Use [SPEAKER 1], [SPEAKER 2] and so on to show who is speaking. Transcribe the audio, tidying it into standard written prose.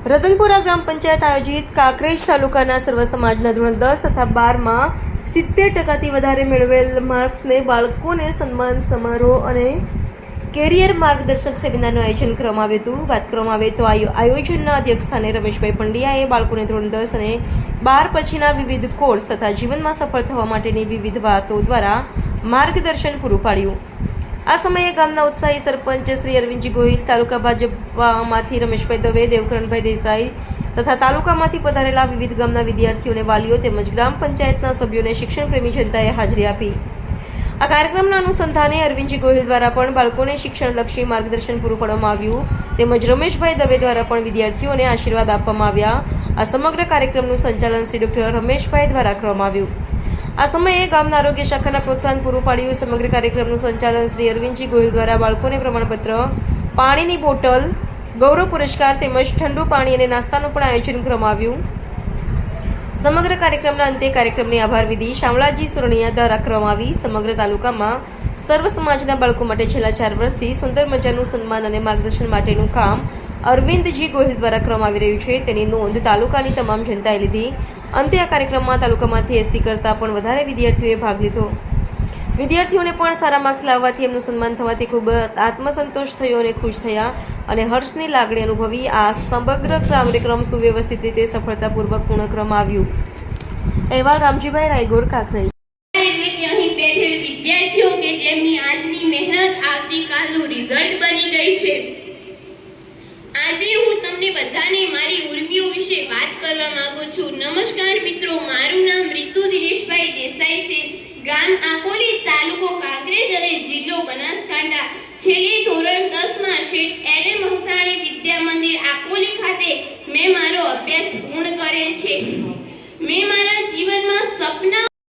[SPEAKER 1] રતનપુરા ગ્રામ પંચાયત આયોજિત કાંકરેજ તાલુકાના સર્વ સમાજના ધોરણ 10 તથા 12માં 70% વધારે મેળવેલ માર્ક્સને બાળકોને સન્માન સમારોહ અને કેરિયર માર્ગદર્શક સેમિનારનું આયોજન કરવામાં આવ્યું હતું. વાત કરવામાં આવે તો આયોજનના અધ્યક્ષસ્થાને રમેશભાઈ પંડ્યાએ બાળકોને ધોરણ 10 અને 12 પછીના વિવિધ કોર્સ તથા જીવનમાં સફળ થવા માટેની વિવિધ વાતો દ્વારા માર્ગદર્શન પૂરું પાડ્યું. આ સમયે ગામના ઉત્સાહી સરપંચ શ્રી અરવિંદજી ગોહિલ, તાલુકા ભાજપમાંથી રમેશભાઈ દવે, દેવકરણભાઈ દેસાઈ તથા તાલુકામાંથી પધારેલા વિવિધ ગામના વિદ્યાર્થીઓને વાલીઓ તેમજ ગ્રામ પંચાયતના સભ્યોને શિક્ષણ પ્રેમી જનતાએ હાજરી આપી. આ કાર્યક્રમના અનુસંધાને અરવિંદજી ગોહિલ દ્વારા પણ બાળકોને શિક્ષણલક્ષી માર્ગદર્શન પૂરું પાડવામાં આવ્યું તેમજ રમેશભાઈ દવે દ્વારા પણ વિદ્યાર્થીઓને આશીર્વાદ આપવામાં આવ્યા. આ સમગ્ર કાર્યક્રમનું સંચાલન શ્રી ડોક્ટર રમેશભાઈ દ્વારા કરવામાં આવ્યું. આ સમયે ગામના આરોગ્ય શાખાના પ્રોત્સાહન પૂરું પાડ્યું. સમગ્ર કાર્યક્રમનું સંચાલન શ્રી અરવિંદજી ગોહિલ દ્વારા બાળકોને પ્રમાણપત્ર, પાણીની બોટલ, ગૌરવ પુરસ્કાર તેમજ ઠંડુ પાણી અને નાસ્તાનું પણ આયોજન કરવામાં આવ્યું. સમગ્ર કાર્યક્રમના અંતે કાર્યક્રમની આભાર વિધિ શામળાજી સુરણિયા દ્વારા કરવામાં આવી. સમગ્ર તાલુકામાં સર્વ સમાજના બાળકો માટે છેલ્લા 4 વર્ષથી સુંદર મજાનું સન્માન અને માર્ગદર્શન માટેનું કામ અરવિંદજી ગોહિલ દ્વારા કરવામાં આવી રહ્યું છે, તેની નોંધ તાલુકાની તમામ જનતાએ લીધી. અંતે આ કાર્યક્રમમાં તાલુકામાંથી 80 કરતાં પણ વધારે વિદ્યાર્થીઓએ ભાગ લીધો. વિદ્યાર્થીઓને પણ સારા માર્ક્સ લાવવાથી એમનું સન્માન થવાથી ખૂબ આત્મસંતોષ થયો અને ખુશ થયા અને હર્ષની લાગણી અનુભવી. આ સમગ્ર કાર્યક્રમ સુવ્યવસ્થિત રીતે સફળતાપૂર્વક પૂર્ણ કરવામાં આવ્યું. અહેવાલ રામજીભાઈ રાયગોર, કાંકરેજ.
[SPEAKER 2] એટલે કે અહીં બેઠેલ વિદ્યાર્થીઓ કે જેમની આજની મહેનત આવતીકાલનું રિઝલ્ટ બની ગઈ છે. આજે હું તમને બધાને મારી ઉર્મિઓ વિશે વાત કરવા માંગુ છું. નમસ્કાર મિત્રો, મારું નામ રીતુ દિનેશભાઈ દેસાઈ છે. ગામ આકોલી, તાલુકો કાંકરેજ અને જિલ્લો બનાસકાંઠા. છેલ્લી ધોરણ 10માં શેઠ LM હસાણી વિદ્યા મંદિર આકોલી ખાતે મેં મારો અભ્યાસ પૂર્ણ કરેલ છે. મેં મારા